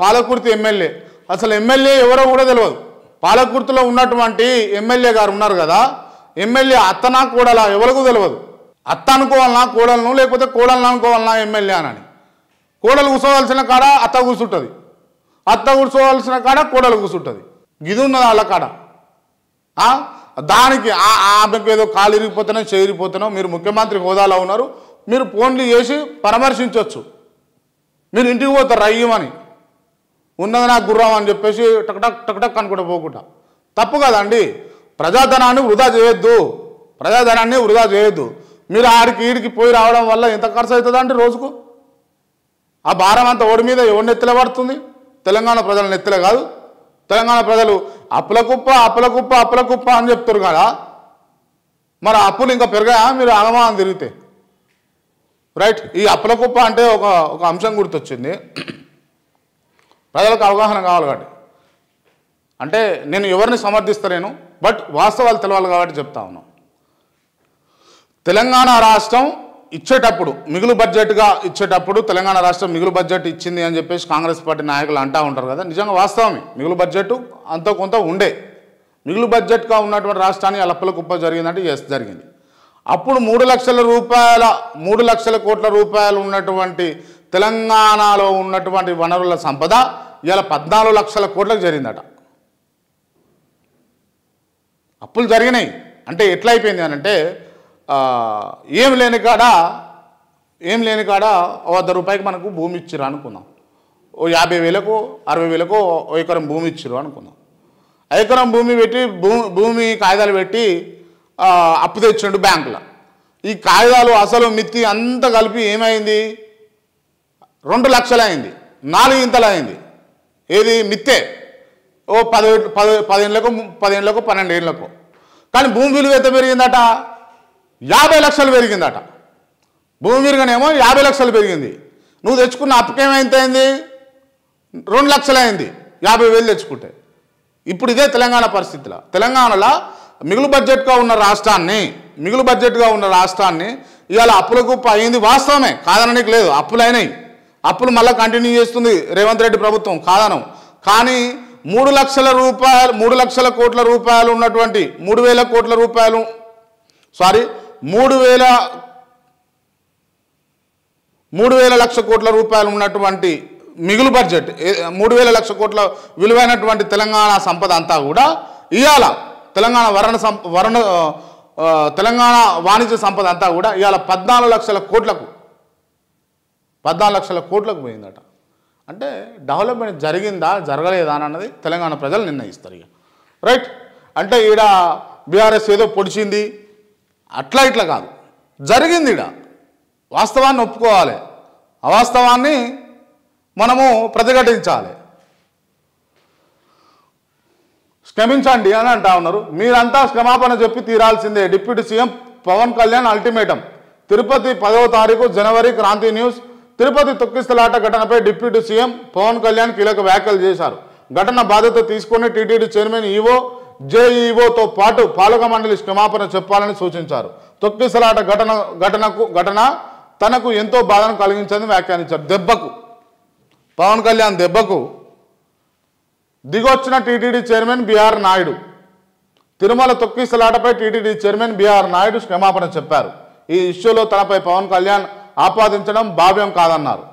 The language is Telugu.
పాలకుర్తి ఎమ్మెల్యే అసలు ఎమ్మెల్యే ఎవరో కూడా తెలియదు. పాలకుర్తిలో ఉన్నటువంటి ఎమ్మెల్యే గారు ఉన్నారు కదా, ఎమ్మెల్యే అత్తనా కోడలా ఎవరికి తెలియదు. అత్త అనుకోవాలన్నా కోడలను, లేకపోతే కోడలను అనుకోవాలన్నా ఎమ్మెల్యే అని. కోడలు కూర్చోవలసిన కాడ అత్త కూర్చుంటుంది, అత్త కూర్చోవలసిన కాడ కోడలు కూర్చుంటుంది. గిది ఉన్నది వాళ్ళ కాడ. దానికి ఆమెకు ఏదో కాలు ఇరిగిపోతేనో చేరిపోతేనో మీరు ముఖ్యమంత్రి హోదాలో ఉన్నారు, మీరు ఫోన్లు చేసి పరామర్శించవచ్చు. మీరు ఇంటికి పోతారు అయ్యమని, ఉన్నది నాకు గుర్రం అని చెప్పేసి టక్టక్ టక్టక్ అనుకుంటూ పోకుండా తప్పు కదండి. ప్రజాధనాన్ని వృధా చేయొద్దు, ప్రజాధనాన్ని వృధా చేయొద్దు. మీరు ఆడికి ఈడికి పోయి రావడం వల్ల ఎంత ఖర్చు అవుతుందండి రోజుకు? ఆ భారం అంతా ఓడి మీద ఎవరి నెత్తిలో పడుతుంది? తెలంగాణ ప్రజల నెత్తిలే కాదు. తెలంగాణ ప్రజలు అప్పుల కుప్ప అప్పుల కుప్ప అప్పుల కుప్ప అని చెప్తారు కదా, మరి అప్పులు ఇంకా పెరిగాయా మీరు అనుమానం తిరిగితే? రైట్. ఈ అప్పుల కుప్ప అంటే ఒక అంశం గుర్తొచ్చింది. ప్రజలకు అవగాహన కావాలి కాబట్టి, అంటే నేను ఎవరిని సమర్థిస్తలేను, బట్ వాస్తవాలు తెలవాలి కాబట్టి చెప్తా ఉన్నాను. తెలంగాణ రాష్ట్రం ఇచ్చేటప్పుడు మిగులు బడ్జెట్గా ఇచ్చేటప్పుడు తెలంగాణ రాష్ట్రం మిగులు బడ్జెట్ ఇచ్చింది అని చెప్పేసి కాంగ్రెస్ పార్టీ నాయకులు అంటూ ఉంటారు కదా, నిజంగా వాస్తవమే. మిగులు బడ్జెట్ అంత కొంత ఉండే. మిగులు బడ్జెట్గా ఉన్నటువంటి రాష్ట్రాన్ని అలప్పల కుప్ప జరిగిందంటే ఎస్ జరిగింది. అప్పుడు 3 లక్షల కోట్ల రూపాయలు ఉన్నటువంటి తెలంగాణలో ఉన్నటువంటి వనరుల సంపద ఇలా 14 లక్షల కోట్లకు జరిగిందట. అప్పులు జరిగినాయి అంటే ఎట్లా అయిపోయింది అని అంటే, ఏం లేని కాడ 100 రూపాయలకి మనకు భూమి ఇచ్చిర్రు అనుకుందాం. ఓ 50,000కో 60,000కో ఎకరం భూమి ఇచ్చిర్రు అనుకుందాం. ఎకరం భూమి పెట్టి భూమి కాగితాలు పెట్టి అప్పు తెచ్చిండు బ్యాంకులో. ఈ కాగితాలు అసలు మిత్తి అంతా కలిపి ఏమైంది? 2 లక్షలు అయింది, 4 ఇంతలు అయింది. ఏది మిత్తే? ఓ 10 ఏళ్ళకో 12 ఏళ్ళకో. కానీ భూమి విలువ ఎంత పెరిగిందట? 50 లక్షలు పెరిగిందట. భూమి విలువనేమో 50 లక్షలు పెరిగింది. నువ్వు తెచ్చుకున్న అప్పుకేమైంది? 2 లక్షలు అయింది 50,000 తెచ్చుకుంటే. ఇప్పుడు ఇదే తెలంగాణ పరిస్థితిలో, తెలంగాణలో మిగులు బడ్జెట్గా ఉన్న రాష్ట్రాన్ని ఇవాళ అప్పుల కుప్ప అయింది. వాస్తవమే, కాదనడానికి లేదు. అప్పులు అయినాయి, అప్పులు మళ్ళీ కంటిన్యూ చేస్తుంది రేవంత్ రెడ్డి ప్రభుత్వం, కాదనం. కానీ 3 లక్షల కోట్ల రూపాయలు ఉన్నటువంటి 3,000 కోట్ల రూపాయలు 3,000 లక్ష కోట్ల రూపాయలు ఉన్నటువంటి మిగులు బడ్జెట్, 3,000 లక్ష కోట్ల విలువైనటువంటి తెలంగాణ సంపద అంతా కూడా ఇవాళ తెలంగాణ వాణిజ్య సంపద అంతా కూడా ఇవాళ 14 లక్షల కోట్లకు పోయిందట. అంటే డెవలప్మెంట్ జరిగిందా జరగలేదా అన్నది తెలంగాణ ప్రజలు నిర్ణయిస్తారు ఇక. రైట్. అంటే ఈడ బీఆర్ఎస్ ఏదో పొడిచింది అట్లా ఇట్లా కాదు, జరిగింది. ఈడ వాస్తవాన్ని ఒప్పుకోవాలి, అవాస్తవాన్ని మనము ప్రతిఘటించాలి. క్షమించండి అని అంటా ఉన్నారు. మీరంతా క్షమాపణ చెప్పి తీరాల్సిందే. Deputy CM Pawan Kalyan ultimatum. Tirupati 10వ తారీఖు జనవరి. క్రాంతి న్యూస్. తిరుపతి తొక్కిసలాట ఘటనపై డిప్యూటీ సీఎం పవన్ కళ్యాణ్ కీలక వ్యాఖ్యలు చేశారు. ఘటన బాధ్యత తీసుకుని టీటీడీ చైర్మన్ ఈవో జేఈఓతో పాటు పాలక మండలి క్షమాపణ చెప్పాలని సూచించారు. తొక్కిసలాట ఘటన తనకు ఎంతో బాధను కలిగించిందని వ్యాఖ్యానించారు. పవన్ కళ్యాణ్ దెబ్బకు దిగొచ్చిన TTD chairman BR Naidu. Tirumala తొక్కిసలాటపై టీటీడీ చైర్మన్ బిఆర్ నాయుడు క్షమాపణ చెప్పారు. ఈ ఇష్యూలో తనపై పవన్ కళ్యాణ్ ఆపాదించడం భావ్యం కాదన్నారు.